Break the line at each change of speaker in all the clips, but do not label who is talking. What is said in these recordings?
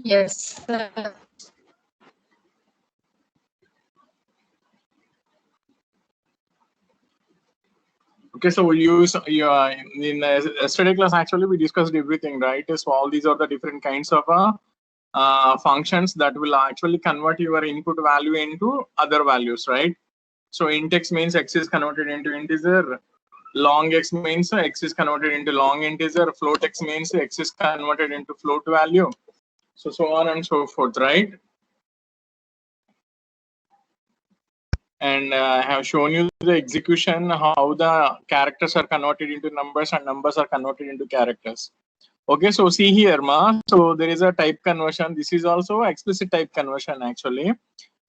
Yes, sir.
Okay, so we use in yesterday class actually we discussed everything, right? So all these are the different kinds of functions that will actually convert your input value into other values, right? So int x means x is converted into integer, long x means x is converted into long integer, float x means x is converted into float value, so on and so forth, right? And I have shown you the execution, how the characters are converted into numbers and numbers are converted into characters. Okay, so see here, ma. So there is a type conversion. This is also explicit type conversion actually.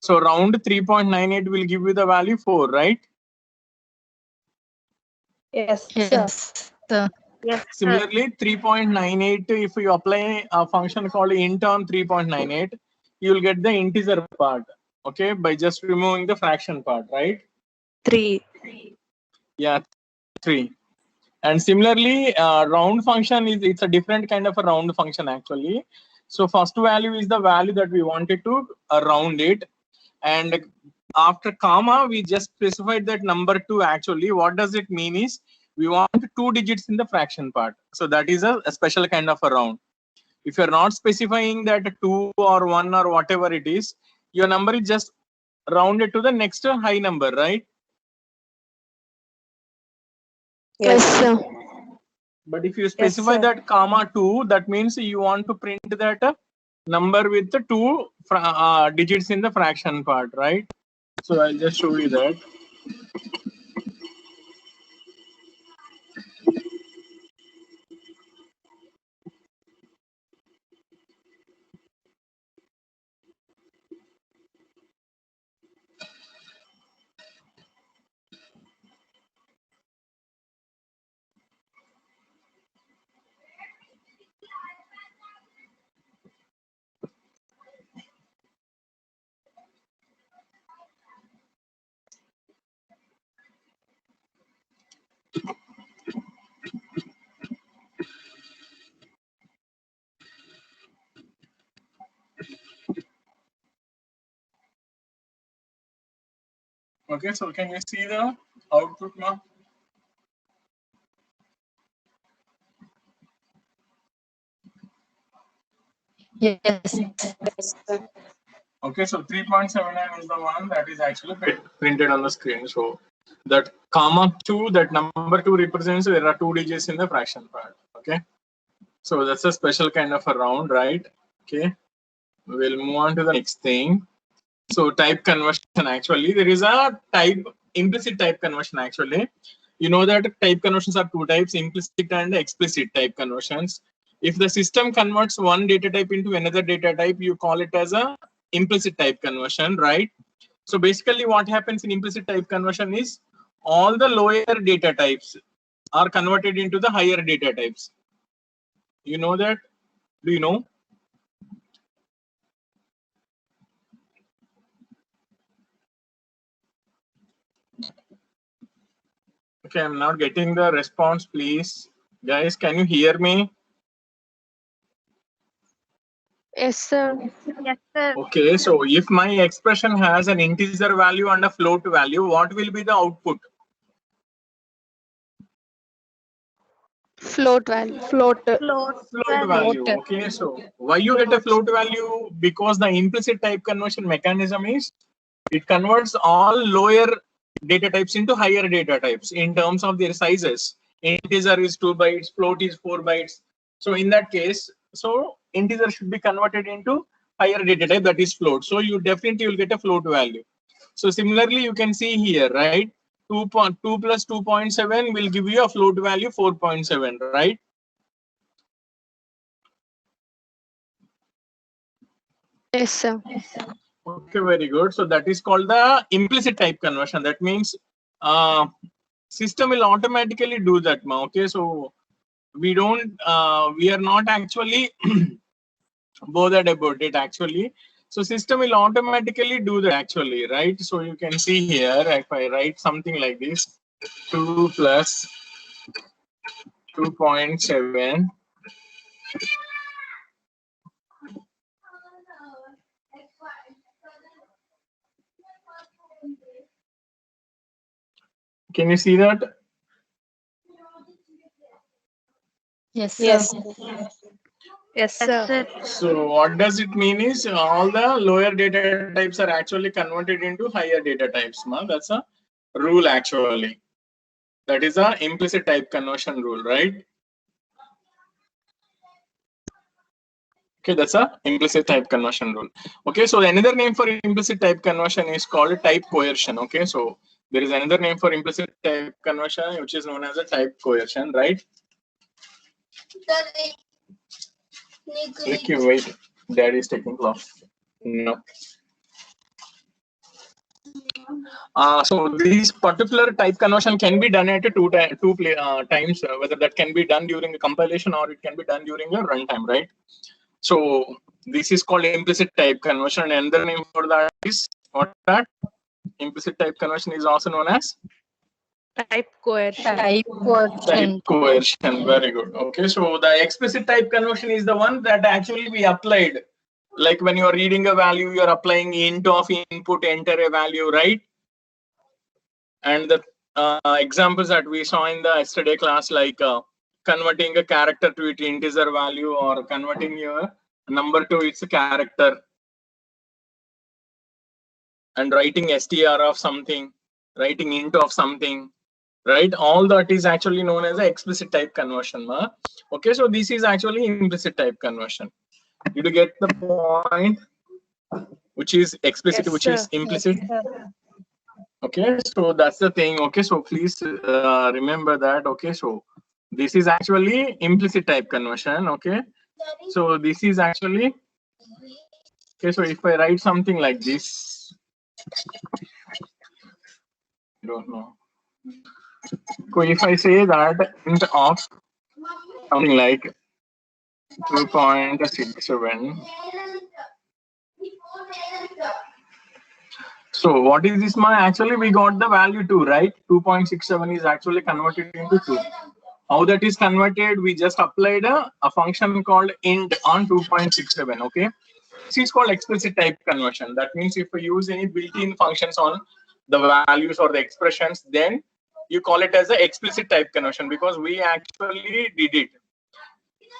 So round 3.98 will give you the value 4, right?
Yes, sir.
Yes, sir.
Yes, sir.
Similarly, 3.98, if you apply a function called int on 3.98, you will get the integer part, okay, by just removing the fraction part, right?
3.
Yeah, 3. And similarly, round function it's a different kind of a round function actually. So first value is the value that we wanted to round it, and after comma we just specified that number 2 actually. What does it mean is we want 2 digits in the fraction part, so that is a special kind of a round. If you're not specifying that 2 or 1 or whatever it is, your number is just rounded to the next high number, right?
Yes, sir.
But if you specify
sir.
that comma 2, that means you want to print that number with the 2 digits in the fraction part, right? So I'll just show you that. Okay, so can you see the output now?
Yes.
Yes, sir.
Okay, so 3.79 is the one that is actually printed on the screen. So that comma 2, that number 2 represents there are 2 digits in the fraction part. Okay, so that's a special kind of a round, right? Okay, we'll move on to the next thing. So type conversion, actually there is a type implicit type conversion actually. You know that type conversions are 2 types, implicit and explicit type conversions. If the system converts one data type into another data type, you call it as a implicit type conversion, right? So basically what happens in implicit type conversion is all the lower data types are converted into the higher data types. You know that? Do you know? Okay, I'm not getting the response, please. Guys, can you hear me?
Yes, sir. Yes, sir.
Okay, so if my expression has an integer value and a float value, what will be the output?
Float value. Float.
Float value. Okay, so why you get a float value? Because the implicit type conversion mechanism is it converts all lower data types into higher data types in terms of their sizes. Integer is 2 bytes, float is 4 bytes. So in that case, so integer should be converted into higher data type, that is float. So you definitely will get a float value. So similarly, you can see here, right? 2 plus 2.7 will give you a float value 4.7, right?
Yes, sir.
Okay, very good. So that is called the implicit type conversion. That means system will automatically do that. Okay, so we are not actually bothered about it actually. So system will automatically do that actually, right? So you can see here, if I write something like this, 2 plus 2.7 Can you see that?
Yes, sir.
Yes. Yes, sir.
So what does it mean is all the lower data types are actually converted into higher data types. That's a rule actually. That is a implicit type conversion rule, right? Okay, that's a implicit type conversion rule. Okay, so another name for implicit type conversion is called type coercion. Okay, so there is another name for implicit type conversion which is known as a type coercion, right? Ricky, wait, Daddy is taking class. No. So this particular type conversion can be done at two times, whether that can be done during a compilation or it can be done during a runtime, right? So this is called implicit type conversion, and the name for that is what? That implicit type conversion is also known as
Type coercion.
Type coercion.
type coercion. Very good. Okay, so the explicit type conversion is the one that actually we applied. Like when you are reading a value, you are applying int of input, enter a value, right? And the examples that we saw in the yesterday class, like converting a character to its integer value or converting your number to its character and writing str of something, writing int of something, right? All that is actually known as a explicit type conversion. Okay, so this is actually implicit type conversion. Did you get the point? Which is explicit,
Yes,
which
sir.
is implicit?
Yes, sir.
Okay, so that's the thing. Okay, so please remember that. Okay, so this is actually implicit type conversion. Okay, so this is actually, okay, so if I write something like this, I don't know. So if I say that int of something like 2.67, so what is this? Actually we got the value 2, right? 2.67 is actually converted into 2. How that is converted? We just applied a function called int on 2.67. Okay, this is called explicit type conversion. That means if we use any built-in functions on the values or the expressions, then you call it as an explicit type conversion because we actually did it.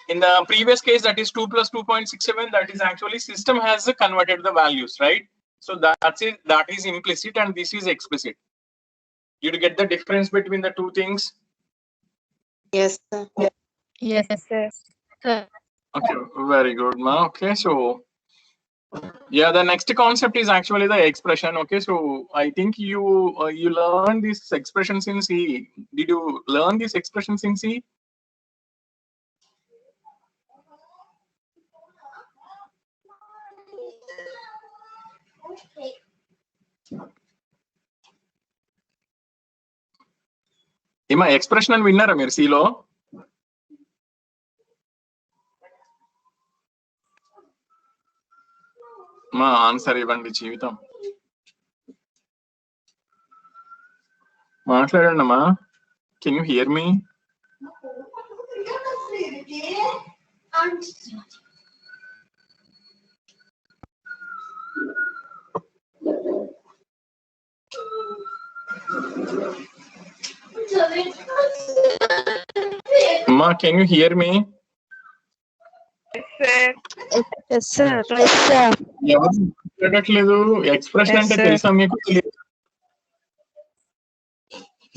In the previous case, that is 2 plus 2.67, that is actually system has converted the values, right? So that's it. That is implicit and this is explicit. You get the difference between the two things?
Yes, sir.
Yes, sir.
Okay, very good, ma. Okay, so yeah, the next concept is actually the expression. Okay, so I think you you learned these expressions in C. Did you learn these expressions in C? ఏమా expression అని విన్నారా మీరు సిలో? మా answer ఇవ్వండి, జీవితం మాట్లాడండి అమ్మా. కెన్ యూ హియర్ మీ? అమ్మా, can you here me?
Yes, sir. Yes, sir.
ఎవరు మాట్లాడట్లేదు? ఎక్స్ప్రెషన్ అంటే తెలుసా మీకు?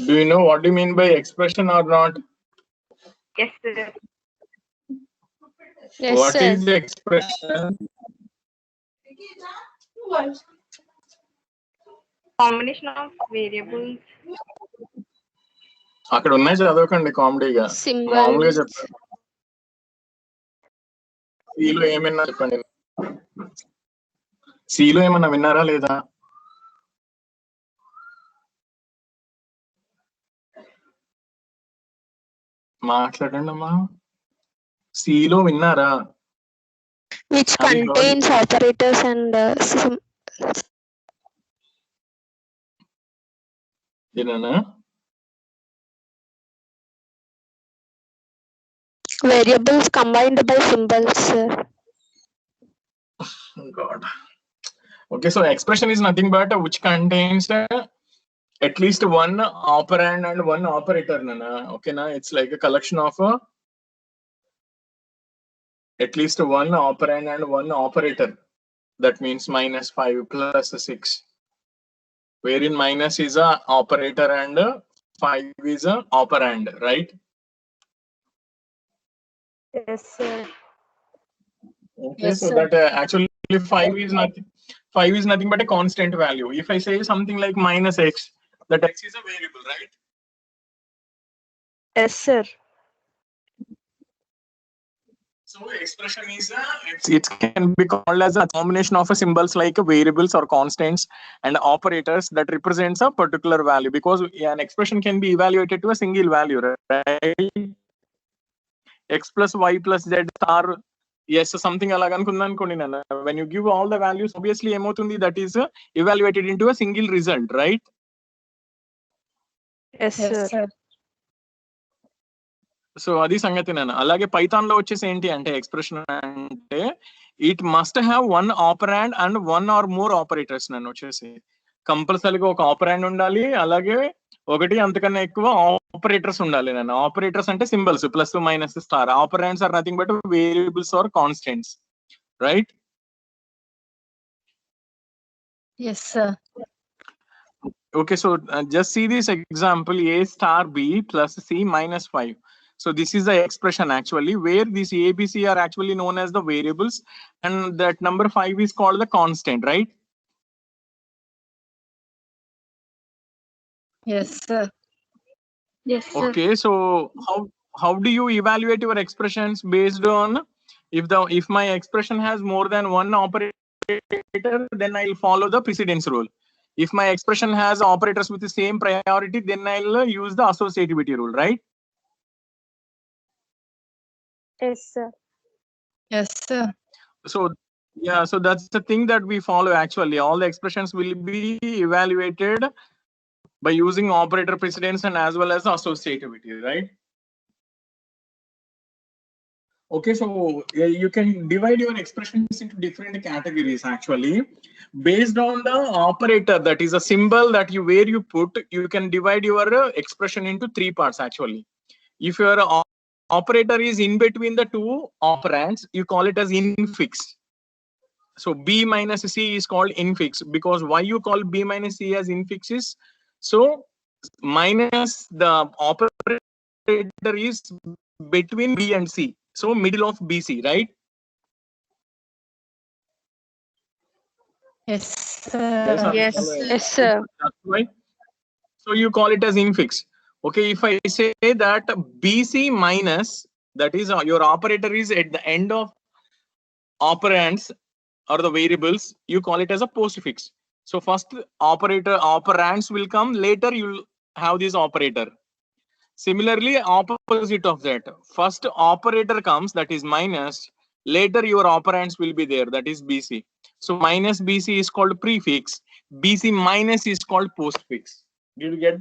Do you know what do you mean by expression or not?
Yes, sir. Yes,
What
sir.
is the expression?
Combination of variables.
అక్కడ ఉన్నాయి, చదవకండి కామెడీగా. మామూలుగా చెప్పండి. సిలో ఏమన్నా చెప్పండి. సిలో ఏమన్నా విన్నారా లేదా? మాట్లాడండి అమ్మా. సిలో విన్నారా?
Which contains operators and
ఏనా?
variables combined by symbols, sir.
God. Okay, so expression is nothing but which contains at least one operand and one operator, Nana. Okay, na? It's like a collection of at least one operand and one operator. That means -5 plus 6. Wherein minus is a operator and 5 is a operand, right?
Yes, sir.
Okay,
Yes,
so
sir.
that actually 5 is nothing. 5 is nothing but a constant value. If I say something like -x, that x is a variable, right?
Yes, sir.
So expression is it can be called as a combination of symbols like variables or constants and operators that represents a particular value, because an expression can be evaluated to a single value, right? X plus y plus z star, yes, something అలాగ అనుకుందాం అనుకోండి నాన్న. When you give all the values, obviously ఏమవుతుంది, that is evaluated into a single result, right?
Yes,
Yes,
sir.
sir.
So అది సంగతి నాన్న. అలాగే Python లో వచ్చేసి ఏంటి అంటే ఎక్స్ప్రెషన్ అంటే it must have one operand and one or more operators నన్ను వచ్చేసి కంపల్సరీగా ఒక ఆపరాండ్ ఉండాలి, అలాగే ఒకటి అంతకన్నా ఎక్కువ ఆపరేటర్స్ ఉండాలి నన్ను. ఆపరేటర్స్ అంటే symbols plus minus star. Operands are nothing but variables or constants, right?
Yes, sir.
Okay, so just see this example, a star b plus c minus 5. So this is the expression actually where these a, b, c are actually known as the variables, and that number 5 is called the constant, right?
Yes, sir.
Yes, sir.
Okay, so how do you evaluate your expressions? Based on if my expression has more than one operator, then I'll follow the precedence rule. If my expression has operators with the same priority, then I'll use the associativity rule, right?
Yes, sir.
Yes, sir.
So yeah, so that's the thing that we follow actually. All the expressions will be evaluated by using operator precedence and as well as associativity, right? Okay, so you can divide your expressions into different categories actually based on the operator, that is a symbol that you where you put. You can divide your expression into 3 parts actually. If your operator is in between the two operands, you call it as infix. So b minus c is called infix, because why you call b minus c as infix is, so minus the operator is between b and c, so middle of bc, right?
Yes, sir.
Yes. Yes, sir.
That's why. So you call it as infix. Okay, if I say that bc minus, that is your operator is at the end of operands or the variables, you call it as a postfix. So first operands will come, later you'll have this operator. Similarly, opposite of that, first operator comes, that is minus, later your operands will be there, that is bc. So minus bc is called prefix, bc minus is called postfix. Did you get?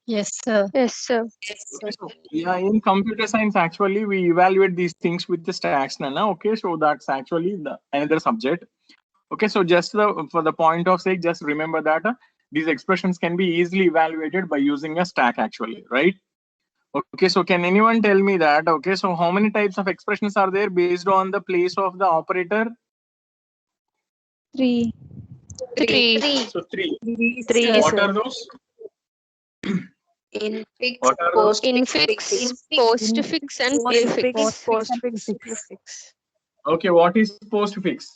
Yes, sir.
Yes, sir.
Okay, so yeah, in computer science actually we evaluate these things with the stacks, Nana. Okay, so that's actually another subject. Okay, so just for the point of sake, just remember that these expressions can be easily evaluated by using a stack actually, right? Okay, so can anyone tell me that? Okay, so how many types of expressions are there based on the place of the operator?
3. 3.
So three.
Three,
What
sir.
are those?
Infix,
What are those?
Infix, postfix, and prefix.
Postfix.
Prefix.
Okay, what is postfix?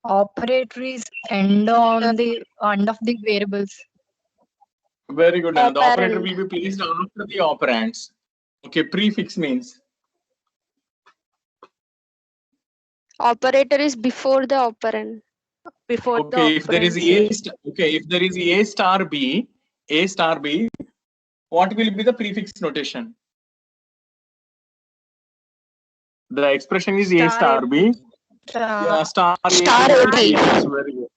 Operator is end of the variables.
Very good. And the operator
Operand.
will be placed after the operands. Okay, prefix means
Operator is before the operand. Before
okay. If there is if there is a star b, what will be the prefix notation? The expression is a star b. Yeah, star a.
AB.
Yes, very good.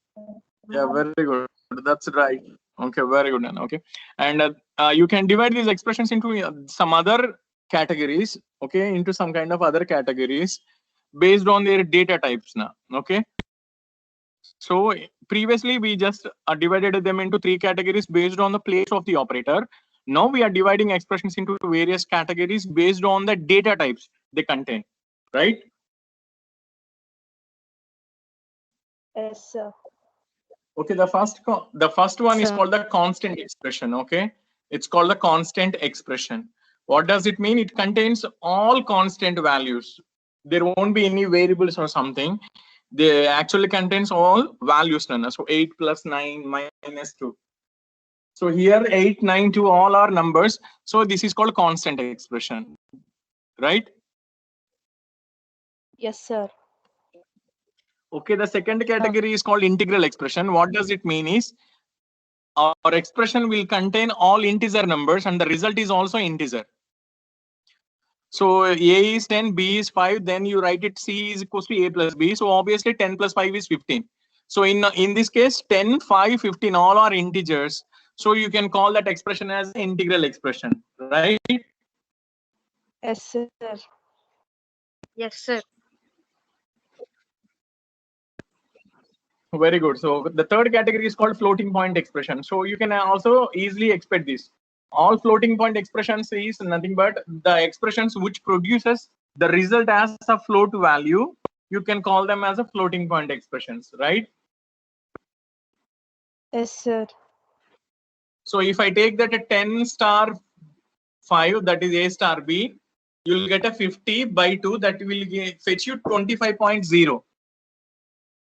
Yeah, very good. That's right. Okay, very good. Nana. Okay, and you can divide these expressions into some other categories. Okay, into some kind of other categories based on their data types now. Okay. So previously we just divided them into three categories based on the place of the operator. Now we are dividing expressions into various categories based on the data types they contain, right?
Yes, sir.
Okay, the first one is
Sir.
called the constant expression. Okay, it's called the constant expression. What does it mean? It contains all constant values. There won't be any variables or something. They actually contains all values. So 8 plus 9 minus 2. So here 8, 9, 2 all are numbers. So this is called constant expression, right?
Yes, sir.
Okay, the second category is called integral expression. What does it mean is our expression will contain all integer numbers and the result is also integer. So A is 10, B is 5, then you write it C is equals to A plus B. So obviously 10 plus 5 is 15. So in this case 10, 5, 15 all are integers. So you can call that expression as integral expression, right?
Yes, sir.
Yes, sir.
Very good. So the third category is called floating point expression. So you can also easily expect this. All floating point expressions is nothing but the expressions which produces the result as a float value. You can call them as a floating point expressions, right?
Yes, sir.
So if I take that a 10 star 5, that is A star B, you'll get a 50 by 2, that will fetch you 25.0.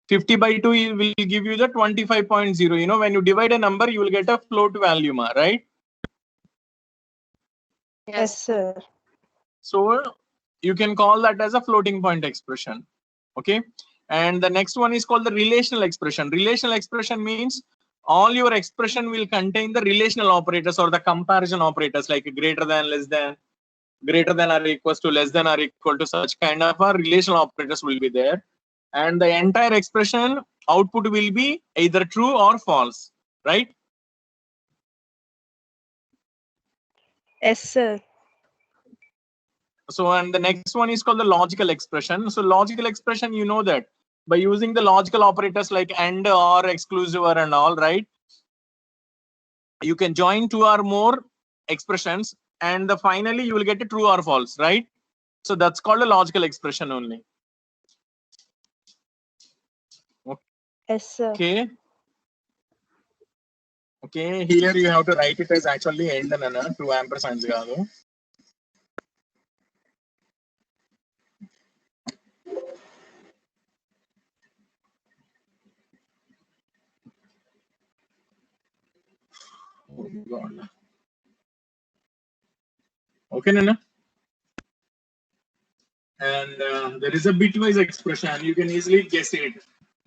50 by 2 will give you the 25.0. You know, when you divide a number, you will get a float value, right?
Yes, sir.
So you can call that as a floating point expression. Okay. And the next one is called the relational expression. Relational expression means all your expression will contain the relational operators or the comparison operators like greater than, less than, greater than or equals to, less than or equal to, such kind of relational operators will be there. And the entire expression output will be either true or false, right?
Yes, sir.
So, and the next one is called the logical expression. So logical expression, you know that by using the logical operators like AND or exclusive or and all, right? You can join two or more expressions and finally you will get a true or false, right? So that's called a logical expression only.
Yes, sir.
Okay. Okay, here you have to write it as actually AND nana, 2 ampersands kaadu. Oh God. Okay, Nana. And there is a bitwise expression. You can easily guess it.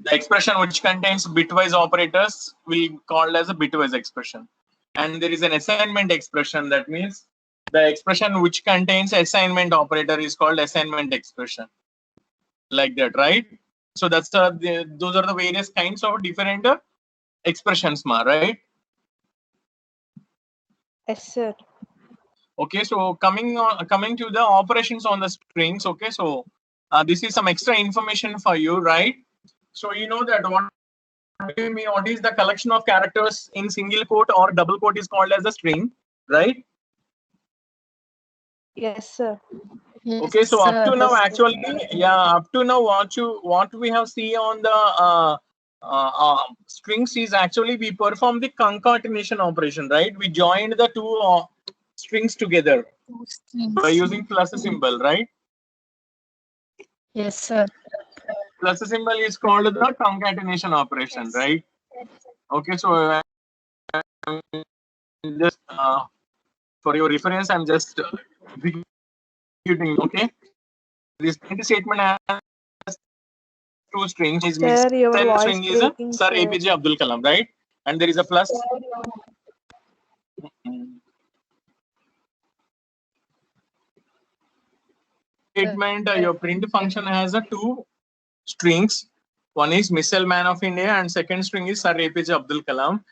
The expression which contains bitwise operators will be called as a bitwise expression. And there is an assignment expression. That means the expression which contains assignment operator is called assignment expression. Like that, right? So that's those are the various kinds of different expressions, right?
Yes, sir.
Okay, so coming to the operations on the strings. Okay, so this is some extra information for you, right? So you know that what is the collection of characters in single quote or double quote is called as a string, right?
Yes, sir.
Okay, so up to now, actually, yeah, up to now, what we have seen on the strings is actually we perform the concatenation operation, right? We joined the two strings together by using plus symbol, right?
Yes, sir.
Plus symbol is called the concatenation operation, right? Okay, so just for your reference, I'm just executing. Okay, this print statement has two strings. His
Sir, your voice
string is
breaking,
Sir
sir.
APJ Abdul Kalam, right? And there is a plus. Statement, your print function has a two strings. One is Missile Man of India and second string is Sir APJ Abdul Kalam.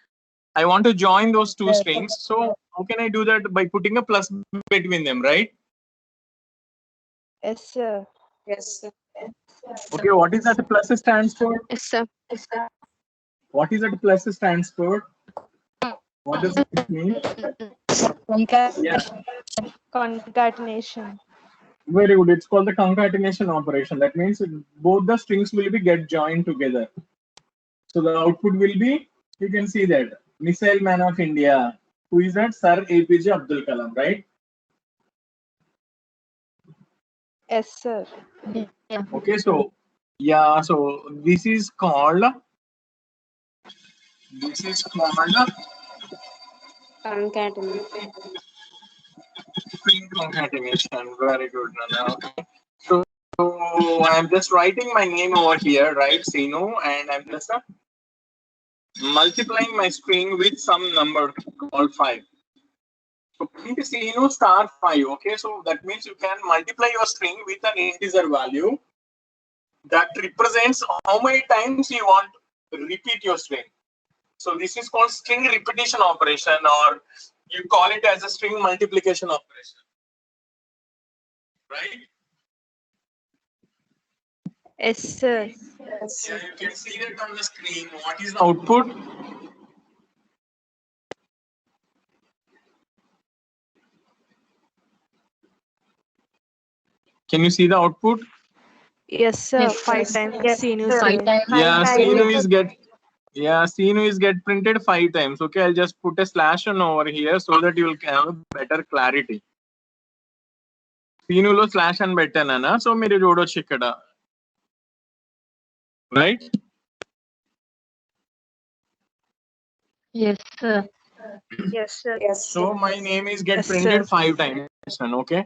I want to join those two strings. So how can I do that? By putting a plus between them, right?
Yes, sir.
Yes, sir.
Okay, what is that plus stands for?
Yes, sir.
What is that plus stands for? What does it mean? Yeah,
Concatenation.
very good. It's called the concatenation operation. That means both the strings will be get joined together. So the output will be, you can see that, Missile Man of India. Who is that? Sir APJ Abdul Kalam, right?
Yes, sir.
Yeah.
Okay, so yeah, so this is called
Concatenation.
string concatenation. Very good, Nana. Okay. So I'm just writing my name over here, right? Sinu, and I'm just multiplying my string with some number called 5. So print Sinu star 5. Okay, so that means you can multiply your string with an integer value that represents how many times you want to repeat your string. So this is called string repetition operation, or you call it as a string multiplication operation, right?
Yes, sir.
Yeah, you can see that on the screen. What is the output? Can you see the output?
Yes, sir.
Yes,
5
sir.
times.
Yes,
Sinu
sir.
5
said.
times.
Yeah,
Five
Sinu is get printed 5 times. Okay, I'll just put a slash on over here so that you will have a better clarity. Sinu lo slash and పెట్టానా so మీరు చూడొచ్చు ఇక్కడ, right?
Yes, sir.
Yes, sir.
So my name is get
Yes,
printed
sir.
5 times. Okay,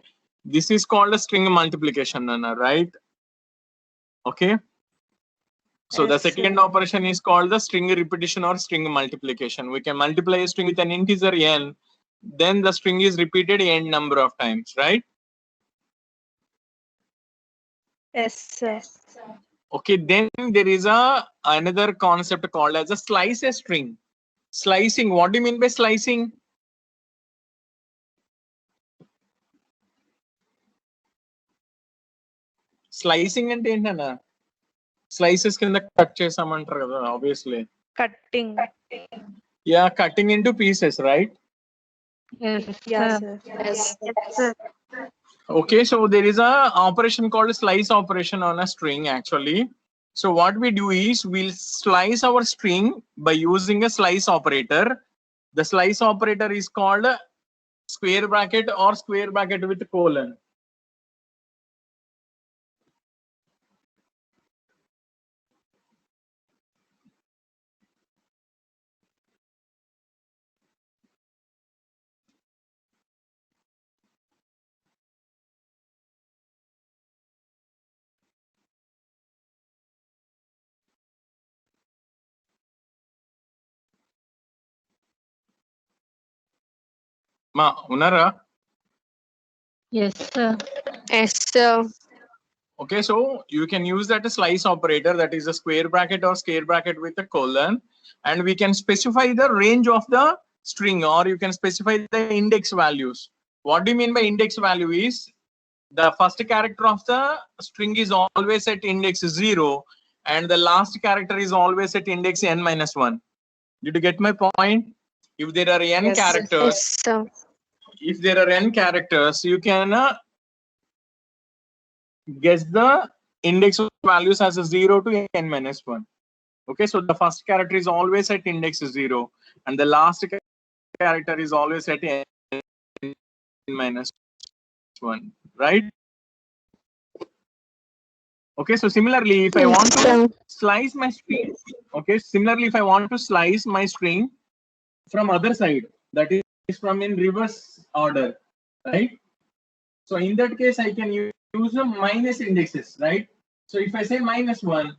this is called a string multiplication, Nana, right? Okay. So the
Yes,
second
sir.
operation is called the string repetition or string multiplication. We can multiply a string with an integer n, then the string is repeated n number of times, right?
Yes, sir.
Okay, then there is another concept called as a slice a string. Slicing, what do you mean by slicing? Slicing అంటే ఏంటన్నా? Slices కింద cut చేసామంటారు కదా, obviously.
Cutting.
Yeah, cutting into pieces, right?
Yes,
Yeah,
sir.
sir.
Yes, sir.
Okay, so there is a operation called slice operation on a string actually. So what we do is we'll slice our string by using a slice operator. The slice operator is called square bracket or square bracket with colon. Ma, unara?
Yes, sir.
Yes, sir.
Okay, so you can use that slice operator, that is a square bracket or square bracket with a colon, and we can specify the range of the string, or you can specify the index values. What do you mean by index value is the first character of the string is always at index 0 and the last character is always at index n minus 1. Did you get my point? If there are n
Yes,
characters,
sir.
if there are n characters, you can guess the index values as a 0 to n minus 1. Okay, so the first character is always at index 0 and the last character is always at n minus 1, right? Okay, so similarly, if I want to slice my string, okay, similarly, if I want to slice my string from other side, that is from in reverse order, right? So in that case, I can use the minus indexes, right? So if I say minus 1,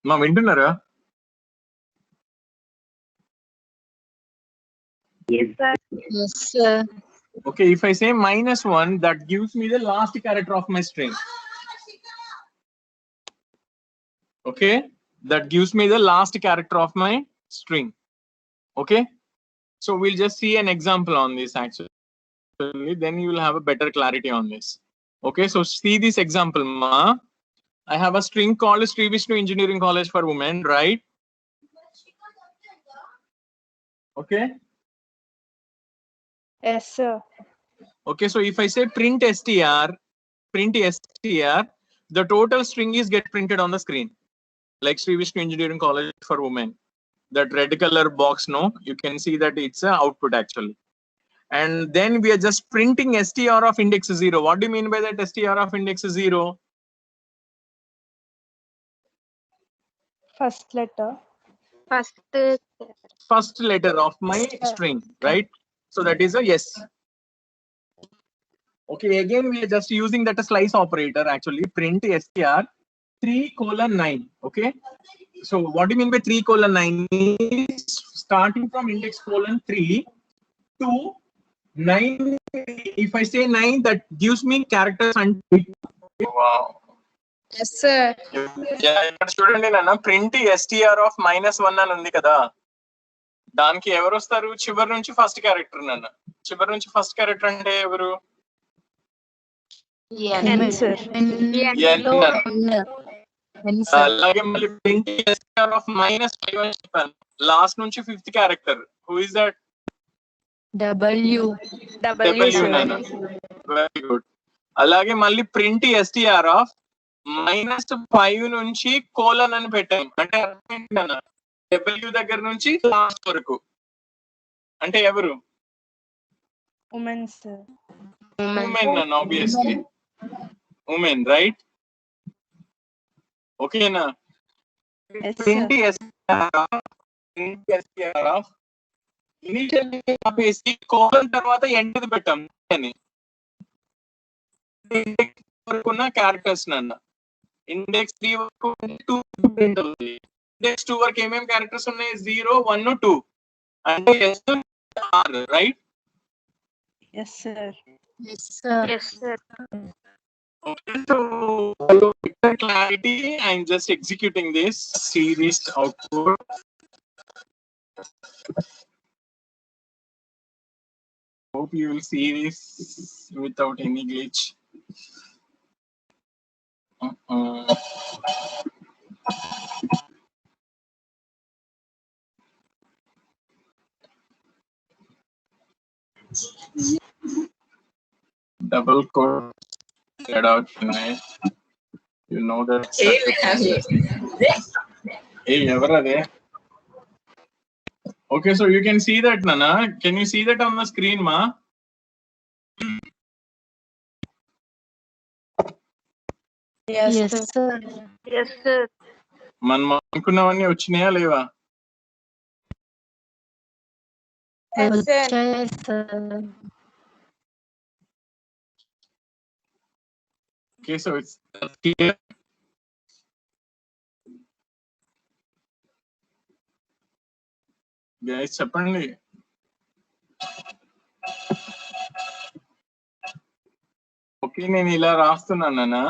మా వింటున్నారా?
Yes, sir.
Yes, sir.
Okay, if I say minus 1, that gives me the last character of my string. Okay, that gives me the last character of my string. Okay, so we'll just see an example on this actually, then you will have a better clarity on this. Okay, so see this example, ma. I have a string called Sri Vishnu Engineering College for Women, right? Okay.
Yes, sir.
Okay, so if I say print str, the total string is get printed on the screen, like Sri Vishnu Engineering College for Women. That red color box, no, you can see that it's a output actually. And then we are just printing str of index 0. What do you mean by that str of index 0?
First letter.
First,
Letter of my string, right? So that is a yes. Okay, again we are just using that slice operator actually, print str 3:9. Okay, so what do you mean by 3:9? Is starting from index :3 to 9. If I say 9, that gives me characters until. Wow.
yes, sir.
ఇక్కడ చూడండి నాన్న, print str of -1 అని ఉంది కదా, దానికి ఎవరు వస్తారు? చివరి నుంచి ఫస్ట్ క్యారెక్టర్ నాన్న. చివరి నుంచి ఫస్ట్ క్యారెక్టర్ అంటే ఎవరు?
N, sir.
అలాగే మళ్ళీ ప్రింట్ str of -5 అని చెప్పాను. లాస్ట్ నుంచి fifth character, who is that?
W.
W, sir.
నాన్న. Very good. అలాగే మళ్ళీ ప్రింట్ str of -5 నుంచి కోలన్ అని పెట్టాం. అంటే అర్థం ఏంటి నాన్న? W దగ్గర నుంచి లాస్ట్ వరకు అంటే ఎవరు?
Women, sir.
ఉమెన్ నాన్న, ఆబ్వియస్లీ ఉమెన్, రైట్? ఓకేనా?
Yes,
print
sir.
str of initial ఆపేసి కోలన్ తర్వాత ఎండ్ పెట్టాం అని. ఇండెక్స్ వరకు ఉన్న క్యారెక్టర్స్ నాన్న. ఇండెక్స్ 3 వరకు 2 ప్రింట్ అవుతుంది. ఇండెక్స్ 2 వరకు ఏమేమి క్యారెక్టర్స్ ఉన్నాయి? 0, 1, 2 అంటే S R, right?
Yes, sir.
Yes, sir.
Yes, sir.
Okay, so for better clarity, I'm just executing this series output. Hope you will see this without any glitch. Double quote get out tonight. You know that. Hey, ever there? Okay, so you can see that, Nana. Can you see that on the screen, ma?
Yes, sir.
Yes, sir.
మనం అనుకున్నవన్నీ వచ్చినాయా లేవా?
Yes, sir.
వచ్చాయి, sir.
Okay, so it's here. Guys, చెప్పండి. Okay, నేను ఇలా రాస్తున్నానా?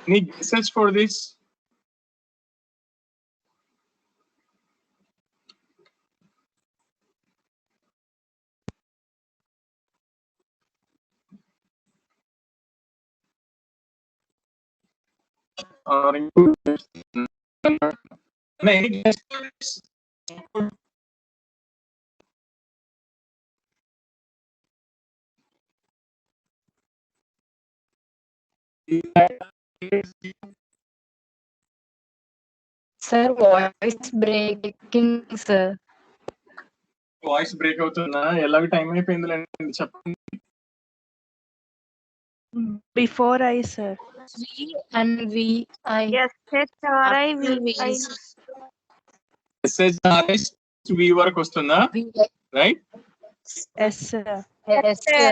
Any guesses for this? Or any guesses?
Sir, voice breaking, sir.
Voice break అవుతుందా? ఎలాగ టైం అయిపోయింది చెప్పండి.
Before I, sir.
V and V, I.
Yes, SRI, VI.
SHRS V వరకు వస్తుందా? Right?
Yes, sir.
Yes, sir.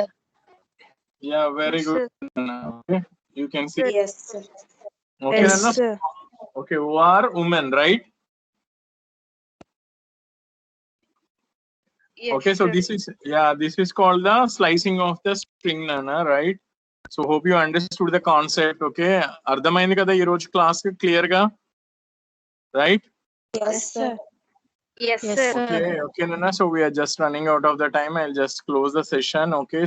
Yeah, very good. Okay, you can see.
Yes, sir.
Okay,
Yes,
Anna?
sir.
Okay, who are women, right?
Yes,
Okay, so
sir.
this is called the slicing of the string, Nana, right? So hope you understood the concept. Okay, అర్థమైంది కదా ఈ రోజు class clear గా, right?
Yes, sir.
Yes,
Yes,
sir.
sir.
Okay, Nana. So we are just running out of the time. I'll just close the session. Okay.